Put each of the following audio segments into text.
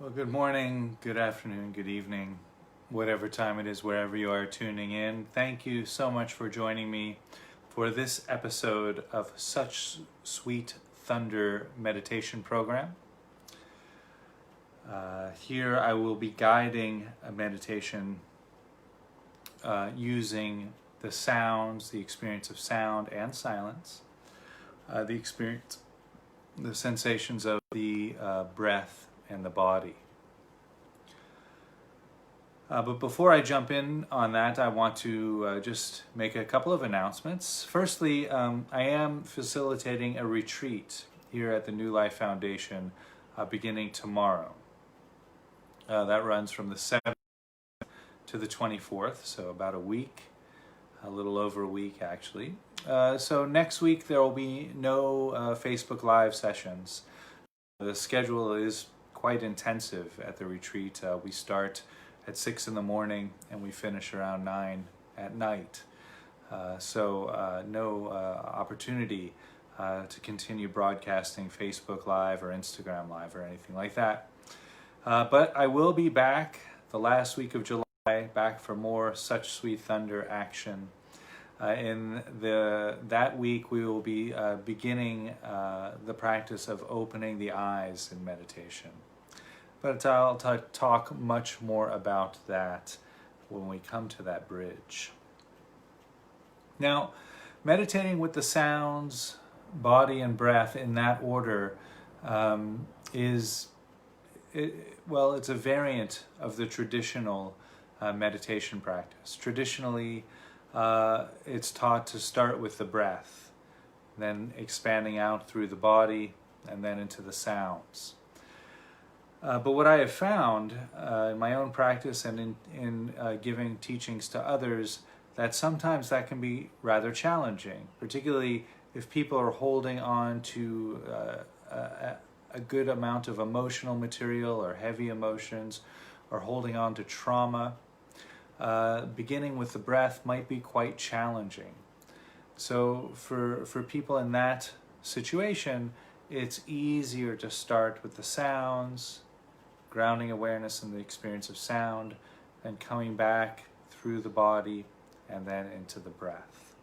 Well, good morning, good afternoon, good evening, whatever time it is, wherever you are tuning in. Thank you so much for joining me for this episode of Such Sweet Thunder meditation program. Here I will be guiding a meditation using the sounds, the experience of sound and silence, the sensations of the breath and the body. But before I jump in on that, I want to just make a couple of announcements. Firstly, I am facilitating a retreat here at the New Life Foundation beginning tomorrow. That runs from the 7th to the 24th, so about a week, a little over a week actually. So next week there will be no Facebook Live sessions. The schedule is quite intensive at the retreat. We start at 6 in the morning and we finish around 9 at night. So no opportunity to continue broadcasting Facebook Live or Instagram Live or anything like that. But I will be back the last week of July, back for more Such Sweet Thunder action. In that week, we will be beginning the practice of opening the eyes in meditation. But I'll talk much more about that when we come to that bridge. Now, meditating with the sounds, body and breath in that order it's a variant of the traditional meditation practice. Traditionally, it's taught to start with the breath, then expanding out through the body, and then into the sounds. But what I have found in my own practice and in giving teachings to others, that sometimes that can be rather challenging, particularly if people are holding on to a good amount of emotional material or heavy emotions, or holding on to trauma. Beginning with the breath might be quite challenging. So for people in that situation, it's easier to start with the sounds, grounding awareness in the experience of sound, and coming back through the body and then into the breath.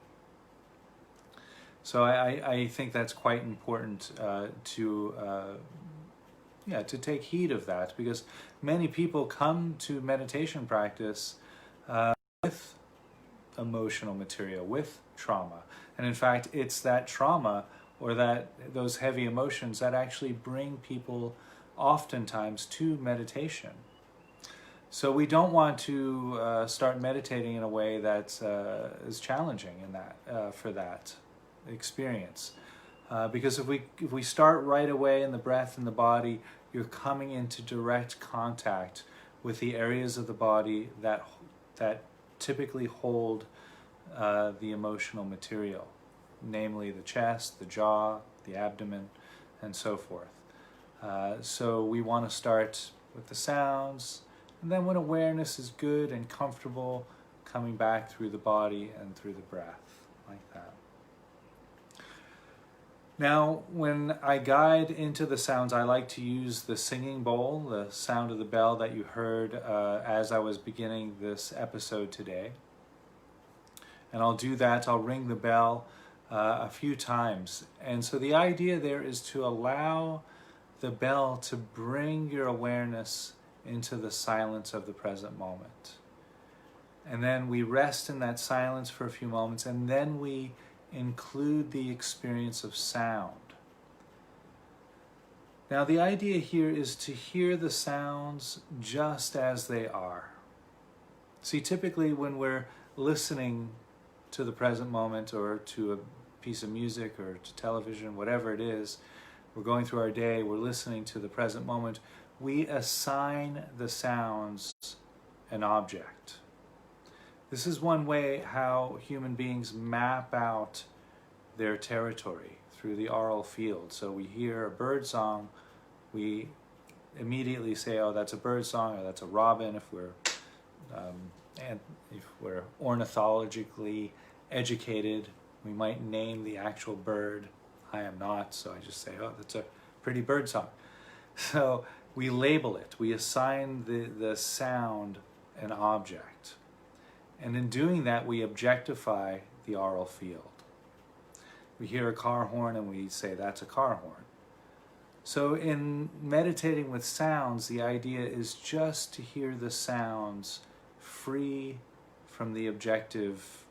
So I think that's quite important to take heed of that, because many people come to meditation practice with emotional material, with trauma. And in fact, it's that trauma or those heavy emotions that actually bring people oftentimes to meditation. So we don't want to start meditating in a way that is challenging in that for that experience. Because if we start right away in the breath and the body, you're coming into direct contact with the areas of the body that typically hold the emotional material, namely the chest, the jaw, the abdomen, and so forth. So we want to start with the sounds, and then when awareness is good and comfortable, coming back through the body and through the breath, like that. Now, when I guide into the sounds, I like to use the singing bowl, the sound of the bell that you heard as I was beginning this episode today. And I'll do that, I'll ring the bell a few times. And so the idea there is to allow the bell to bring your awareness into the silence of the present moment. And then we rest in that silence for a few moments, and then we include the experience of sound. Now, the idea here is to hear the sounds just as they are. See, typically when we're listening to the present moment, or to a piece of music, or to television, whatever it is, we're going through our day, we're listening to the present moment, we assign the sounds an object. This is one way how human beings map out their territory, through the aural field. So we hear a bird song, we immediately say, oh, that's a bird song, or that's a robin. If we're ornithologically educated, we might name the actual bird. I am not, so I just say, oh, that's a pretty bird song. So we label it. We assign the sound an object. And in doing that, we objectify the aural field. We hear a car horn and we say, that's a car horn. So in meditating with sounds, the idea is just to hear the sounds free from the objective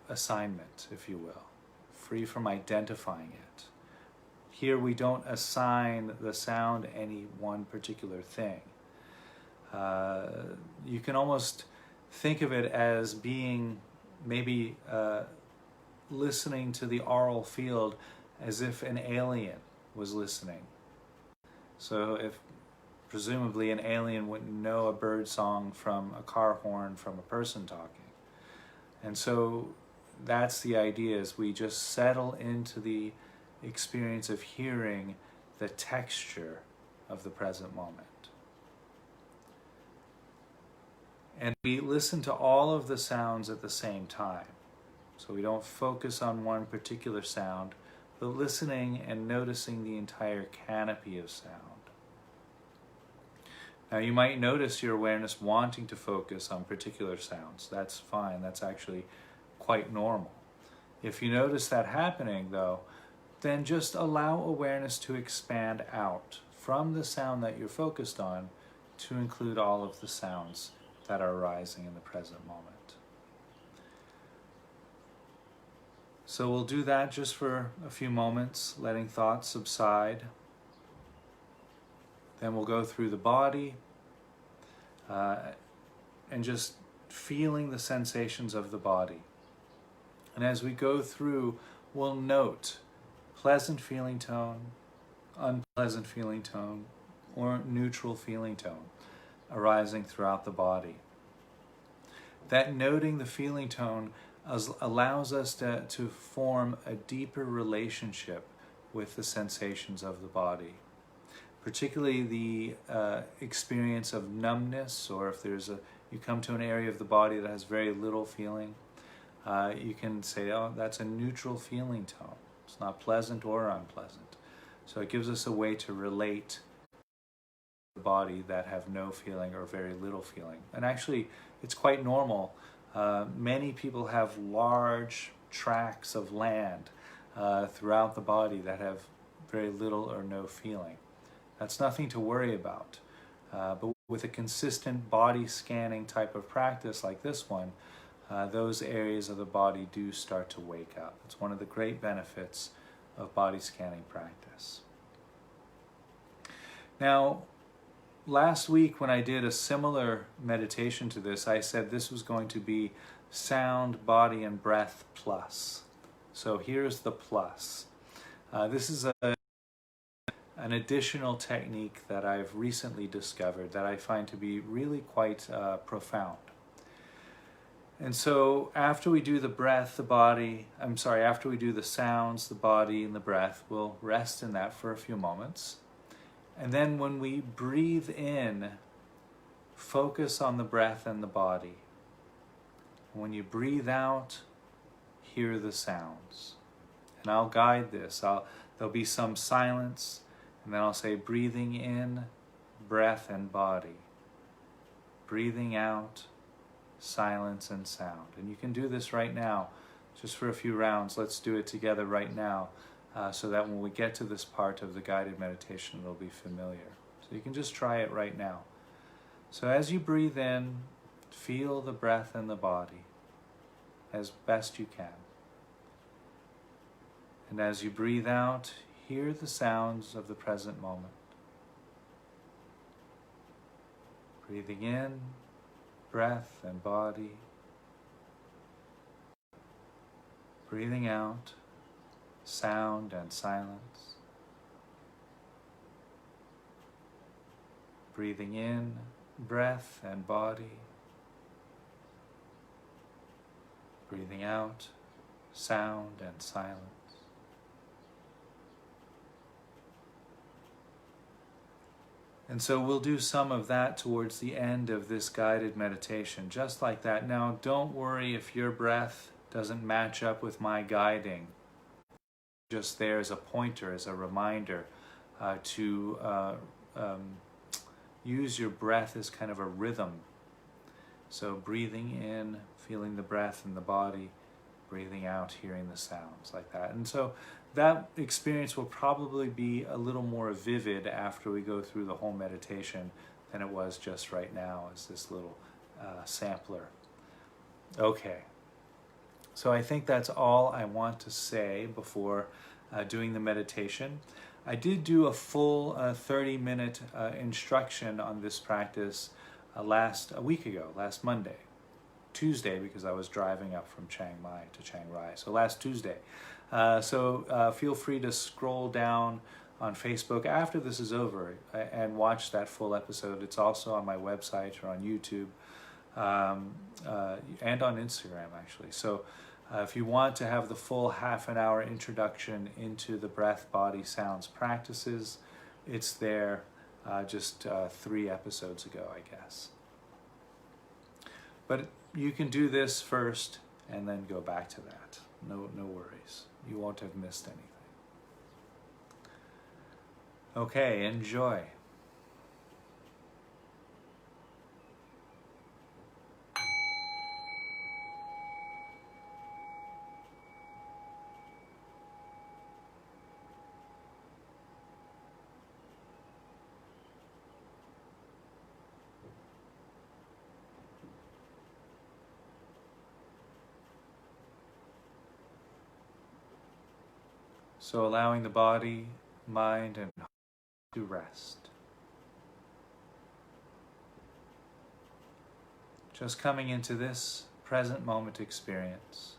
assignment, if you will, free from identifying it. Here we don't assign the sound any one particular thing. You can almost think of it as being maybe listening to the aural field as if an alien was listening. So if presumably an alien wouldn't know a bird song from a car horn from a person talking. And so that's the idea, is we just settle into the experience of hearing the texture of the present moment. And we listen to all of the sounds at the same time. So we don't focus on one particular sound, but listening and noticing the entire canopy of sound. Now you might notice your awareness wanting to focus on particular sounds. That's fine. That's actually quite normal. If you notice that happening, though, then just allow awareness to expand out from the sound that you're focused on to include all of the sounds that are arising in the present moment. So we'll do that just for a few moments, letting thoughts subside. Then we'll go through the body and just feeling the sensations of the body. And as we go through, we'll note pleasant feeling tone, unpleasant feeling tone, or neutral feeling tone arising throughout the body. That noting the feeling tone allows us to form a deeper relationship with the sensations of the body, particularly the experience of numbness, or if you come to an area of the body that has very little feeling, you can say, oh, that's a neutral feeling tone. It's not pleasant or unpleasant. So it gives us a way to relate to the body that have no feeling or very little feeling. And actually, it's quite normal. Many people have large tracts of land throughout the body that have very little or no feeling. That's nothing to worry about. But with a consistent body scanning type of practice like this one, those areas of the body do start to wake up. It's one of the great benefits of body scanning practice. Now, last week when I did a similar meditation to this, I said this was going to be sound, body, and breath plus. So here's the plus. This is an additional technique that I've recently discovered that I find to be really quite profound. And so after we do the breath, after we do the sounds, the body, and the breath, we'll rest in that for a few moments. And then when we breathe in, focus on the breath and the body. When you breathe out, hear the sounds. And I'll guide this. There'll be some silence, and then I'll say breathing in, breath and body. Breathing out, silence and sound. And you can do this right now, just for a few rounds. Let's do it together right now, so that when we get to this part of the guided meditation, it'll be familiar. So you can just try it right now. So as you breathe in, feel the breath in the body as best you can. And as you breathe out, hear the sounds of the present moment. Breathing in, breath and body. Breathing out, sound and silence. Breathing in, breath and body. Breathing out, sound and silence. And so we'll do some of that towards the end of this guided meditation, just like that. Now, don't worry if your breath doesn't match up with my guiding. Just there as a pointer, as a reminder. to use your breath as kind of a rhythm. So breathing in, feeling the breath in the body, breathing out, hearing the sounds like that. And so that experience will probably be a little more vivid after we go through the whole meditation than it was just right now as this little sampler. Okay, so I think that's all I want to say before doing the meditation. I did do a full 30-minute instruction on this practice a week ago, last Monday. Tuesday, because I was driving up from Chiang Mai to Chiang Rai. So last Tuesday. So feel free to scroll down on Facebook after this is over and watch that full episode. It's also on my website or on YouTube and on Instagram, actually. So if you want to have the full half-an-hour introduction into the breath, body, sounds practices, it's there just 3 episodes ago, I guess. But you can do this first and then go back to that. No worries. You won't have missed anything. Okay, enjoy. So allowing the body, mind, and heart to rest. Just coming into this present moment experience.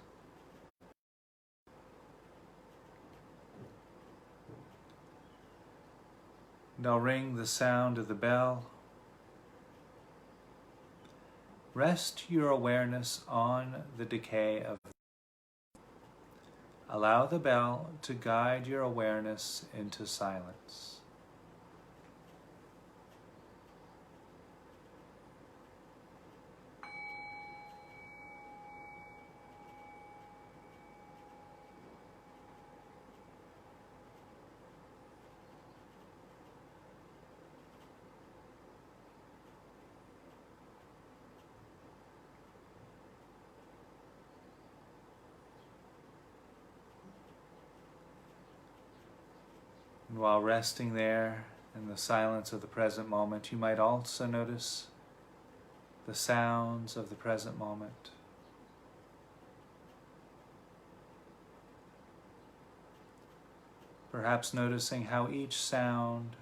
And I'll ring the sound of the bell. Rest your awareness on the decay of. Allow the bell to guide your awareness into silence. And while resting there in the silence of the present moment, you might also notice the sounds of the present moment. Perhaps noticing how each sound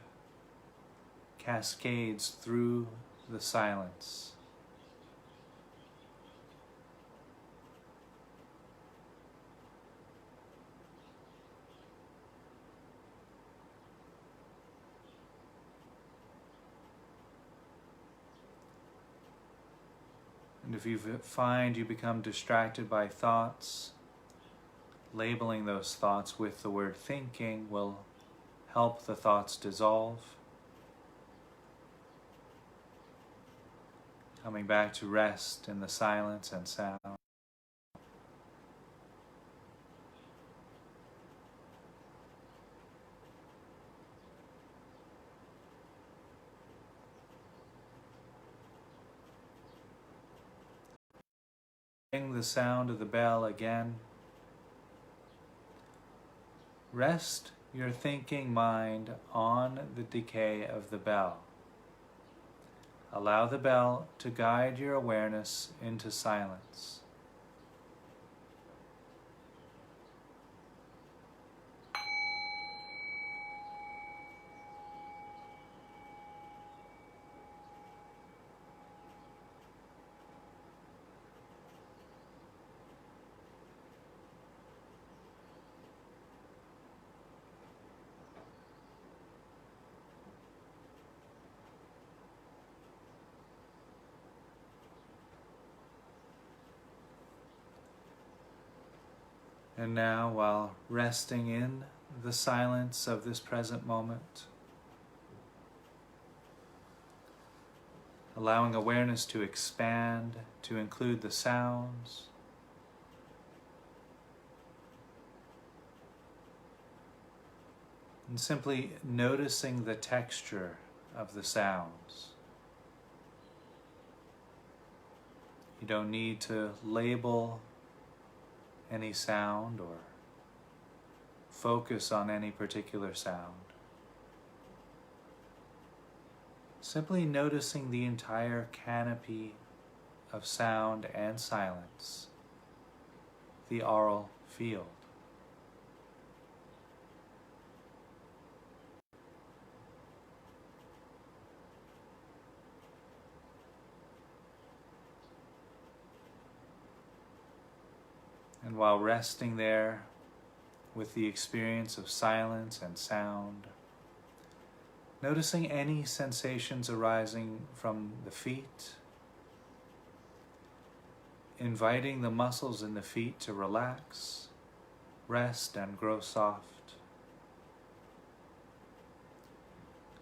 cascades through the silence. And if you find you become distracted by thoughts, labeling those thoughts with the word thinking will help the thoughts dissolve. Coming back to rest in the silence and sound. Ring the sound of the bell again. Rest your thinking mind on the decay of the bell. Allow the bell to guide your awareness into silence. And now, while resting in the silence of this present moment, allowing awareness to expand, to include the sounds, And simply noticing the texture of the sounds. You don't need to label any sound or focus on any particular sound. Simply noticing the entire canopy of sound and silence, the aural field. And while resting there with the experience of silence and sound, noticing any sensations arising from the feet, inviting the muscles in the feet to relax, rest, and grow soft.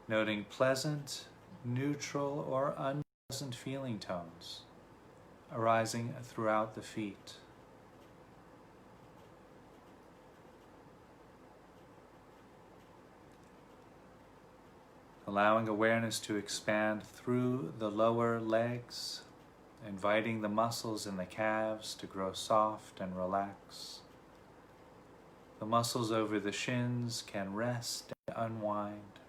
Noting pleasant, neutral, or unpleasant feeling tones arising throughout the feet. Allowing awareness to expand through the lower legs, inviting the muscles in the calves to grow soft and relax. The muscles over the shins can rest and unwind.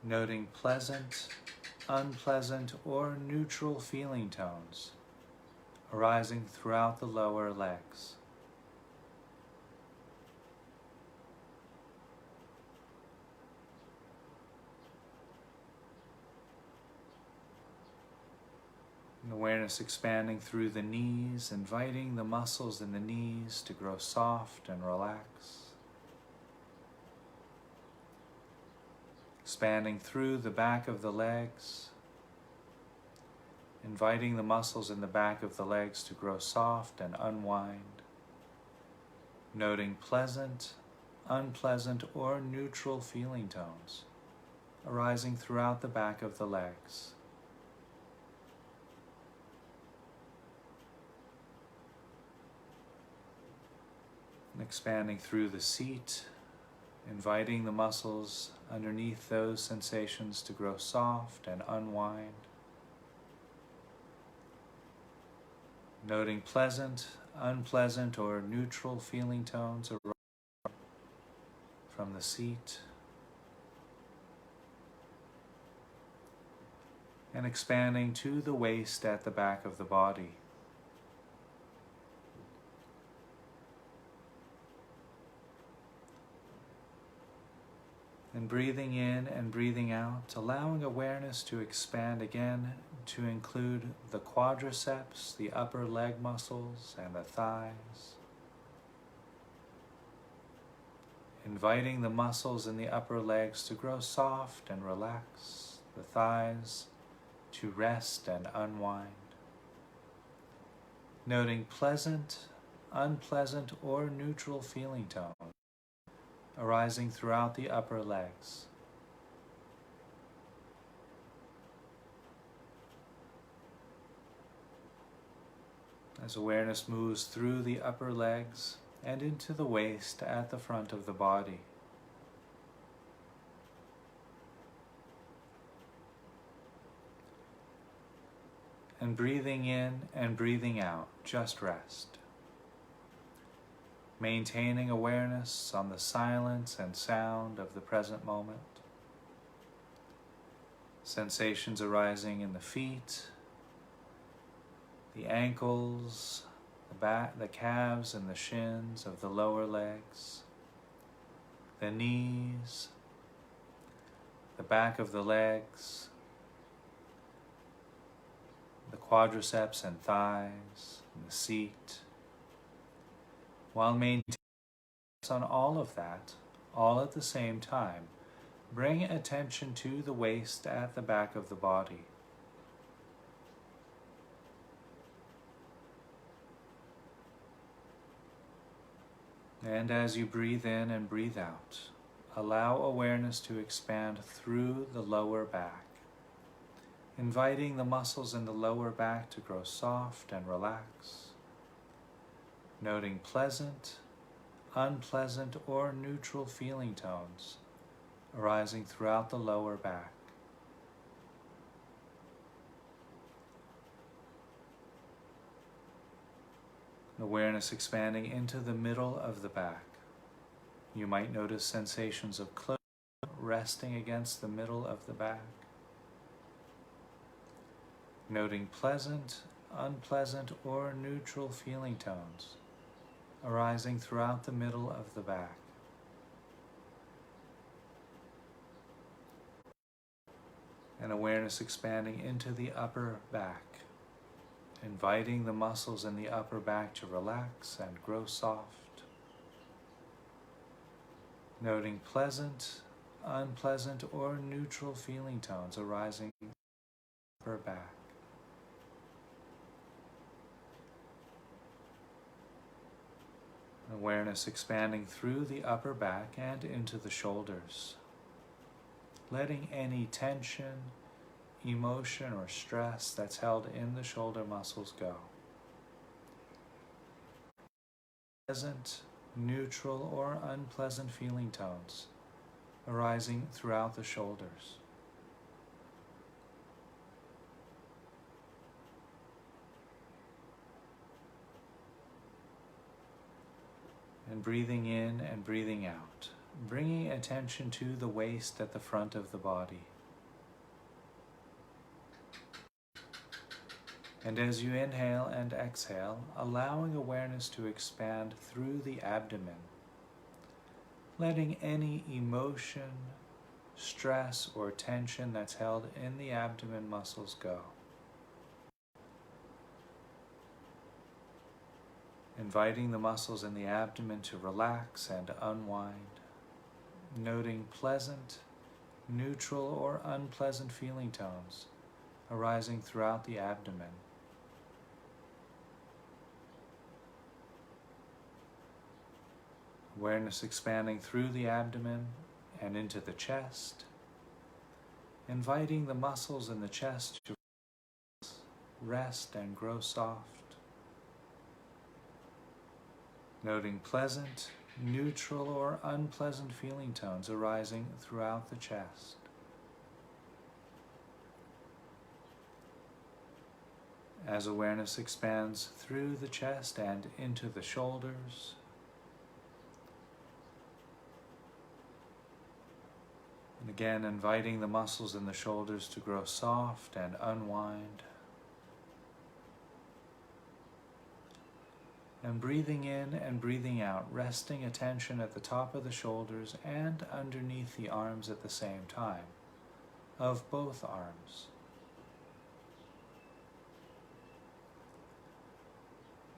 Noting pleasant, unpleasant, or neutral feeling tones arising throughout the lower legs. And awareness expanding through the knees, inviting the muscles in the knees to grow soft and relax. Expanding through the back of the legs, inviting the muscles in the back of the legs to grow soft and unwind. Noting pleasant, unpleasant, or neutral feeling tones arising throughout the back of the legs. And expanding through the seat, inviting the muscles underneath those sensations to grow soft and unwind. Noting pleasant, unpleasant, or neutral feeling tones arising from the seat. And expanding to the waist at the back of the body. And breathing in and breathing out, allowing awareness to expand again to include the quadriceps, the upper leg muscles, and the thighs. Inviting the muscles in the upper legs to grow soft and relax, the thighs to rest and unwind. Noting pleasant, unpleasant, or neutral feeling tone arising throughout the upper legs. As awareness moves through the upper legs and into the waist at the front of the body. And breathing in and breathing out, just rest. Maintaining awareness on the silence and sound of the present moment. Sensations arising in the feet, the ankles, the back, the calves and the shins of the lower legs, the knees, the back of the legs, the quadriceps and thighs, and the seat. While maintaining on all of that, all at the same time, bring attention to the waist at the back of the body. And as you breathe in and breathe out, allow awareness to expand through the lower back, inviting the muscles in the lower back to grow soft and relax. Noting pleasant, unpleasant, or neutral feeling tones arising throughout the lower back. Awareness expanding into the middle of the back. You might notice sensations of closure resting against the middle of the back. Noting pleasant, unpleasant, or neutral feeling tones arising throughout the middle of the back. And awareness expanding into the upper back, inviting the muscles in the upper back to relax and grow soft. Noting pleasant, unpleasant, or neutral feeling tones arising from the upper back. Awareness expanding through the upper back and into the shoulders, letting any tension, emotion, or stress that's held in the shoulder muscles go. Pleasant, neutral, or unpleasant feeling tones arising throughout the shoulders. And breathing in and breathing out, bringing attention to the waist at the front of the body. And as you inhale and exhale, allowing awareness to expand through the abdomen, letting any emotion, stress, or tension that's held in the abdomen muscles go. Inviting the muscles in the abdomen to relax and unwind, noting pleasant, neutral, or unpleasant feeling tones arising throughout the abdomen. Awareness expanding through the abdomen and into the chest, inviting the muscles in the chest to rest and grow soft. Noting pleasant, neutral, or unpleasant feeling tones arising throughout the chest. As awareness expands through the chest and into the shoulders, and again inviting the muscles in the shoulders to grow soft and unwind. And breathing in and breathing out, resting attention at the top of the shoulders and underneath the arms at the same time, of both arms.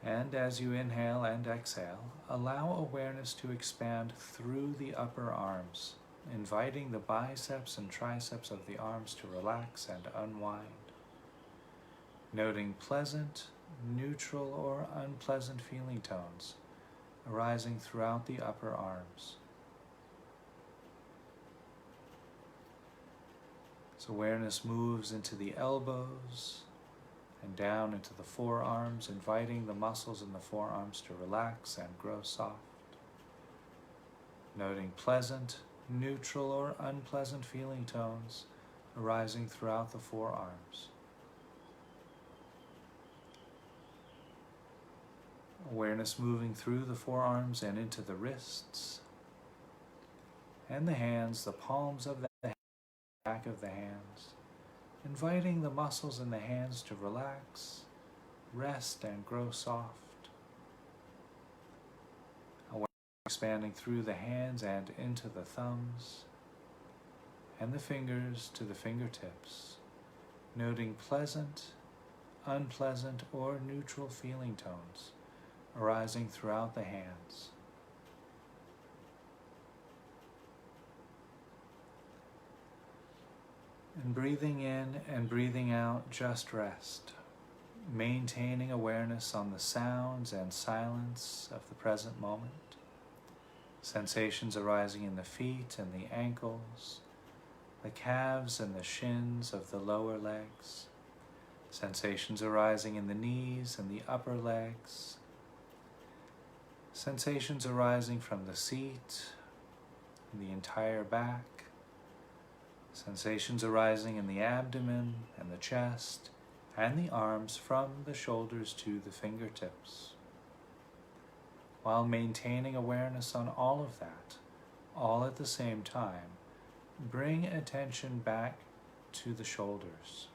And as you inhale and exhale, allow awareness to expand through the upper arms, inviting the biceps and triceps of the arms to relax and unwind. Noting pleasant, neutral, or unpleasant feeling tones arising throughout the upper arms. So awareness moves into the elbows and down into the forearms, inviting the muscles in the forearms to relax and grow soft. Noting pleasant, neutral, or unpleasant feeling tones arising throughout the forearms. Awareness moving through the forearms and into the wrists and the hands, the palms of the hands, back of the hands, inviting the muscles in the hands to relax, rest, and grow soft. Awareness expanding through the hands and into the thumbs and the fingers to the fingertips, noting pleasant, unpleasant, or neutral feeling tones arising throughout the hands. And breathing in and breathing out, just rest, maintaining awareness on the sounds and silence of the present moment. Sensations arising in the feet and the ankles, the calves and the shins of the lower legs. Sensations arising in the knees and the upper legs. Sensations arising from the seat, the entire back. Sensations arising in the abdomen and the chest and the arms from the shoulders to the fingertips. While maintaining awareness on all of that, all at the same time, bring attention back to the shoulders.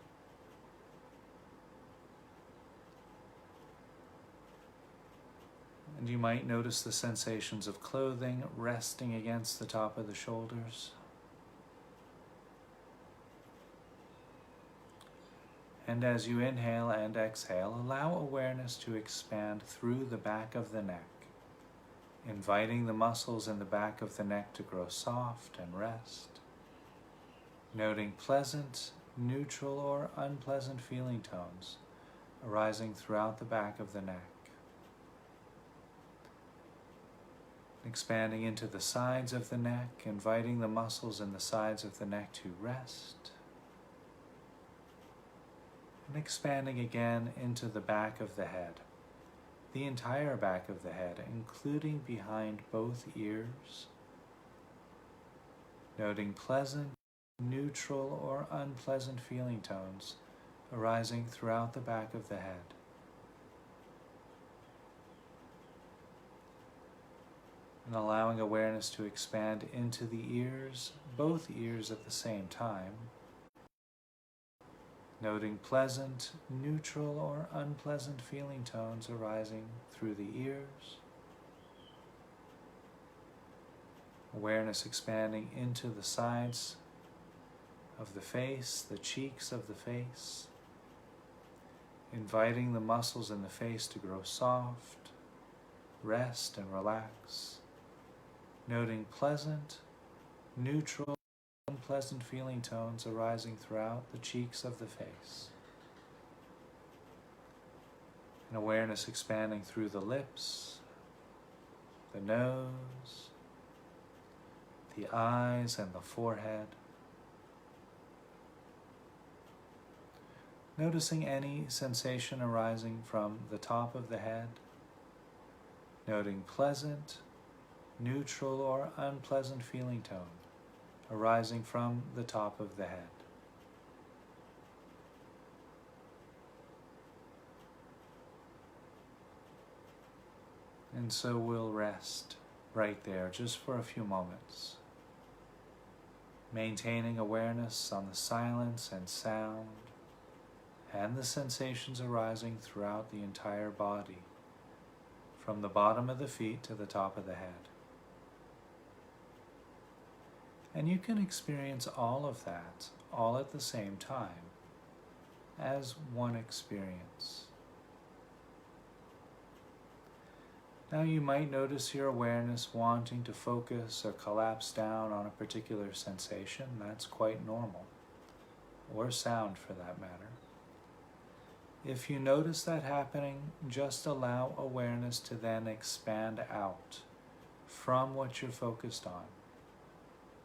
And you might notice the sensations of clothing resting against the top of the shoulders. And as you inhale and exhale, allow awareness to expand through the back of the neck, inviting the muscles in the back of the neck to grow soft and rest, noting pleasant, neutral, or unpleasant feeling tones arising throughout the back of the neck. Expanding into the sides of the neck, inviting the muscles in the sides of the neck to rest. And expanding again into the back of the head, the entire back of the head, including behind both ears. Noting pleasant, neutral, or unpleasant feeling tones arising throughout the back of the head. And allowing awareness to expand into the ears, both ears at the same time. Noting pleasant, neutral, or unpleasant feeling tones arising through the ears. Awareness expanding into the sides of the face, the cheeks of the face. Inviting the muscles in the face to grow soft, rest, and relax. Noting pleasant, neutral, unpleasant feeling tones arising throughout the cheeks of the face. And awareness expanding through the lips, the nose, the eyes, and the forehead. Noticing any sensation arising from the top of the head. Noting pleasant, neutral, or unpleasant feeling tone arising from the top of the head. And so we'll rest right there just for a few moments, maintaining awareness on the silence and sound and the sensations arising throughout the entire body, from the bottom of the feet to the top of the head. And you can experience all of that, all at the same time, as one experience. Now you might notice your awareness wanting to focus or collapse down on a particular sensation. That's quite normal, or sound for that matter. If you notice that happening, just allow awareness to then expand out from what you're focused on,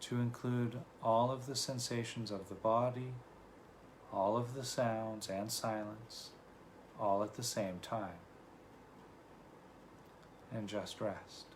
to include all of the sensations of the body, all of the sounds and silence, all at the same time. And just rest.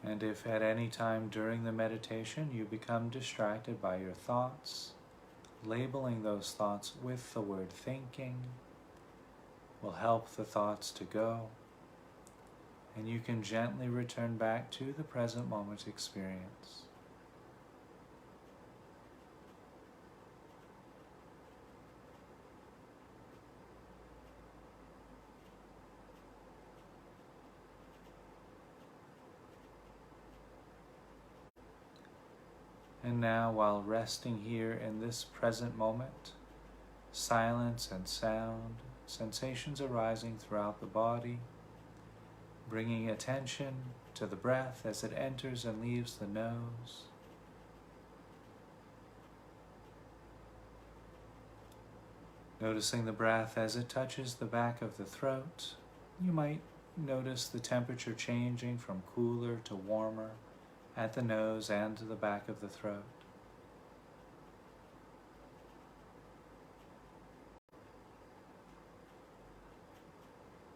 And if at any time during the meditation you become distracted by your thoughts, labeling those thoughts with the word thinking will help the thoughts to go, and you can gently return back to the present moment experience. And now, while resting here in this present moment, silence and sound, sensations arising throughout the body, bringing attention to the breath as it enters and leaves the nose, Noticing the breath as it touches the back of the throat. You might notice the temperature changing from cooler to warmer at the nose and to the back of the throat.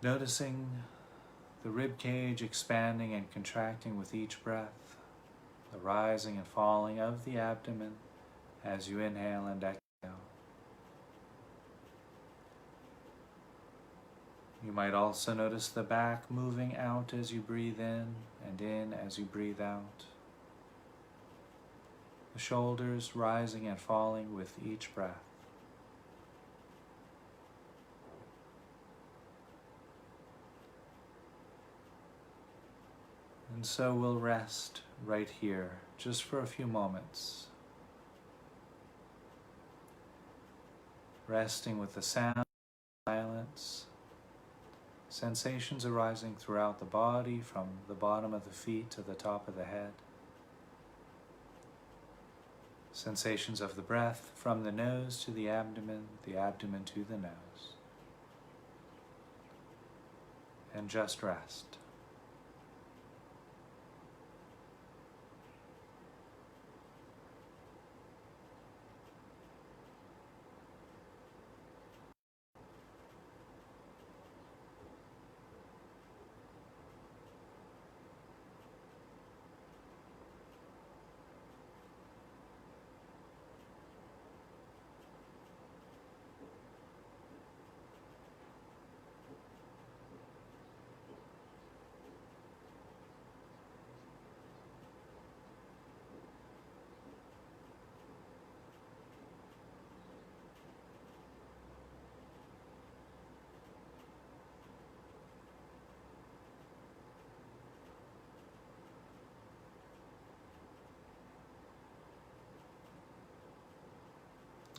Noticing the rib cage expanding and contracting with each breath, the rising and falling of the abdomen as you inhale and exhale. You might also notice the back moving out as you breathe in as you breathe out. The shoulders rising and falling with each breath. And so we'll rest right here, just for a few moments. Resting with the sound, silence, sensations arising throughout the body, from the bottom of the feet to the top of the head. Sensations of the breath from the nose to the abdomen to the nose. And just rest.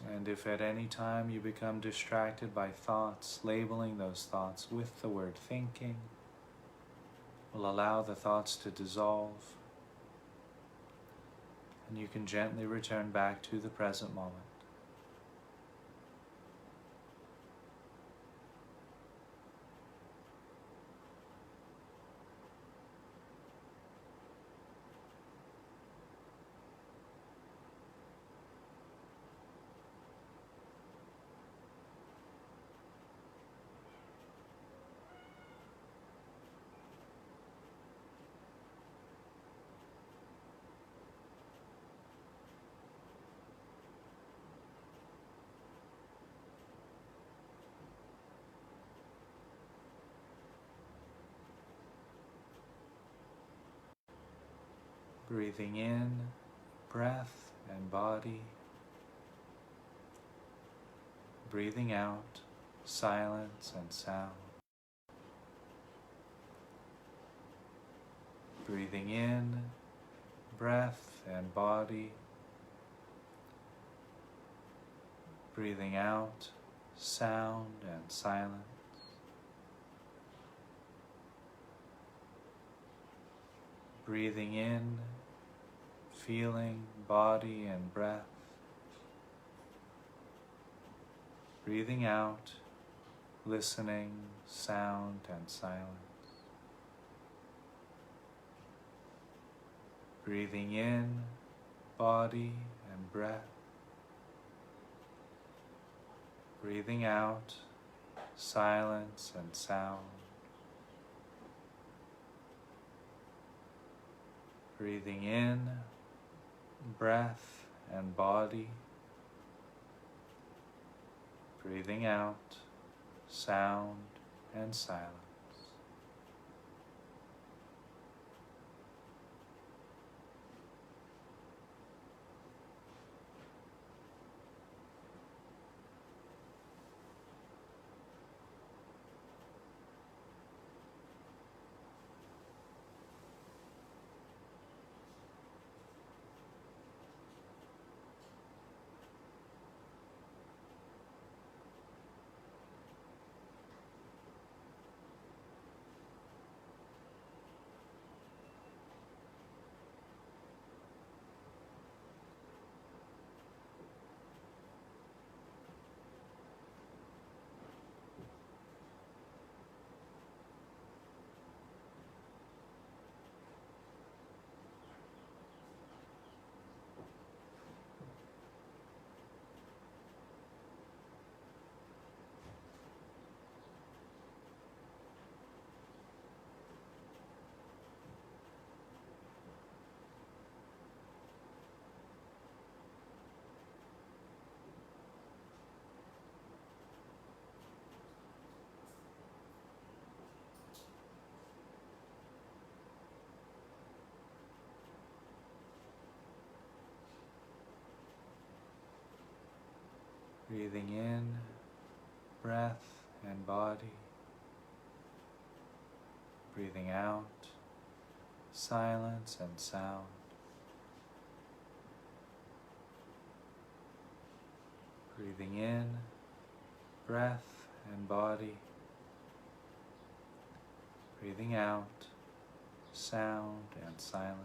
And if at any time you become distracted by thoughts, labeling those thoughts with the word thinking will allow the thoughts to dissolve, and you can gently return back to the present moment. Breathing in, breath and body. Breathing out, silence and sound. Breathing in, breath and body. Breathing out, sound and silence. Breathing in, feeling body and breath. Breathing out, listening, sound and silence. Breathing in, body and breath. Breathing out, silence and sound. Breathing in, breath and body. Breathing out, sound and silence. Breathing in, breath and body. Breathing out, silence and sound. Breathing in, breath and body. Breathing out, sound and silence.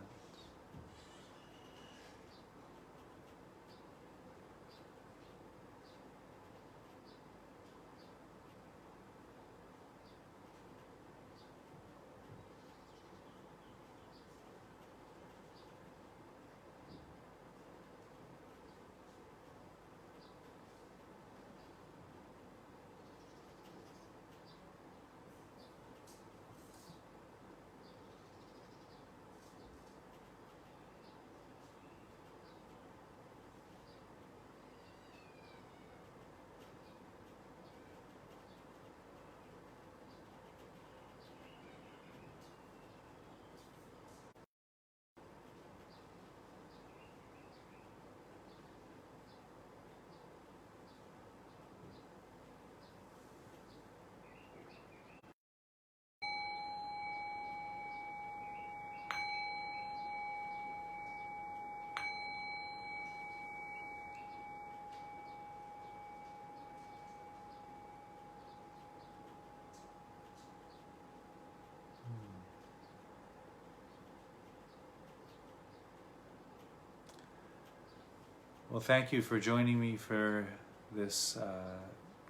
Well, thank you for joining me for this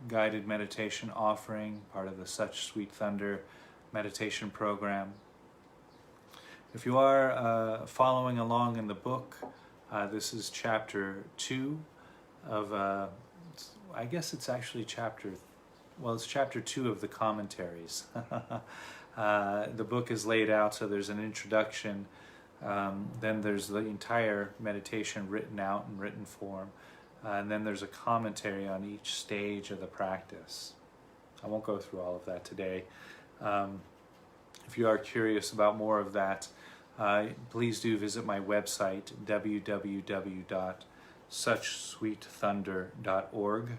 guided meditation offering, part of the Such Sweet Thunder meditation program. If you are following along in the book, this is chapter 2 of, I guess it's actually it's chapter 2 of the commentaries. The book is laid out, so there's an introduction. Then there's the entire meditation written out in written form. And then there's a commentary on each stage of the practice. I won't go through all of that today. If you are curious about more of that, please do visit my website, www.suchsweetthunder.org.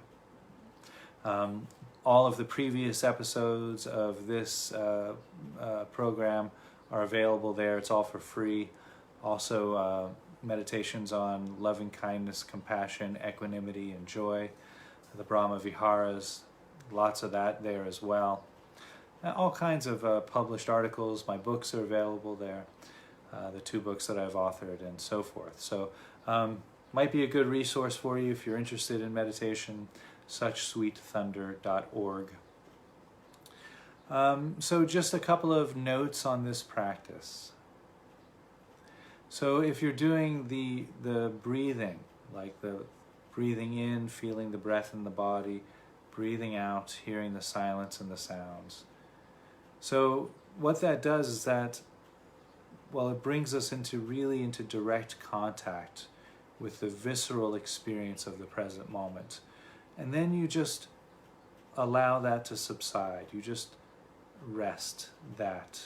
All of the previous episodes of this program are available there. It's all for free. Also, meditations on loving kindness, compassion, equanimity, and joy. The Brahma Viharas, lots of that there as well. All kinds of published articles. My books are available there. The 2 books that I've authored and so forth. So, might be a good resource for you if you're interested in meditation. suchsweetthunder.org. So just a couple of notes on this practice. So if you're doing the breathing, like the breathing in, feeling the breath in the body, breathing out, hearing the silence and the sounds. So what that does is that, well, it brings us into direct contact with the visceral experience of the present moment. And then you just allow that to subside. You just rest that.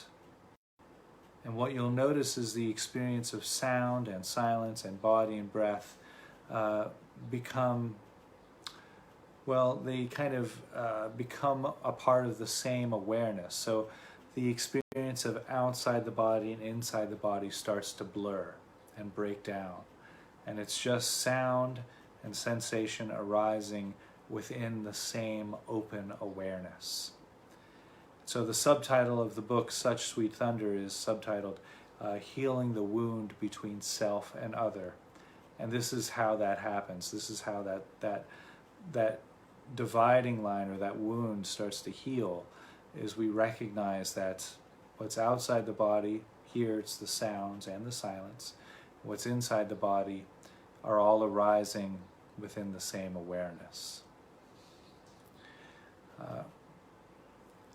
And what you'll notice is the experience of sound and silence and body and breath become a part of the same awareness. So the experience of outside the body and inside the body starts to blur and break down. And it's just sound and sensation arising within the same open awareness. So the subtitle of the book, Such Sweet Thunder, is subtitled Healing the Wound Between Self and Other. And this is how that happens. This is how that dividing line or that wound starts to heal, is we recognize that what's outside the body, here it's the sounds and the silence, what's inside the body are all arising within the same awareness.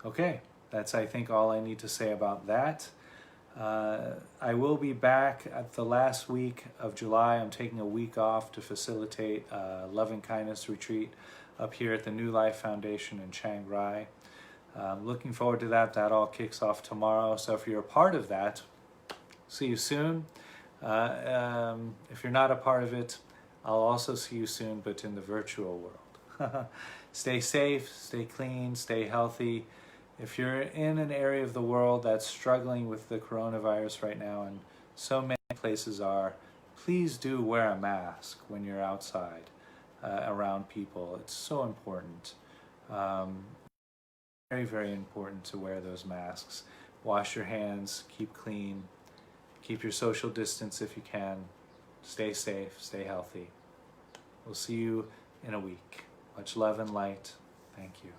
Okay, that's, I think, all I need to say about that. I will be back at the last week of July. I'm taking a week off to facilitate a loving kindness retreat up here at the New Life Foundation in Chiang Rai. Looking forward to that. That all kicks off tomorrow. So if you're a part of that, see you soon. If you're not a part of it, I'll also see you soon, but in the virtual world. Stay safe, stay clean, stay healthy. If you're in an area of the world that's struggling with the coronavirus right now, and so many places are, please do wear a mask when you're outside around people. It's so important. Very, very important to wear those masks. Wash your hands, keep clean, keep your social distance if you can. Stay safe, stay healthy. We'll see you in a week. Much love and light. Thank you.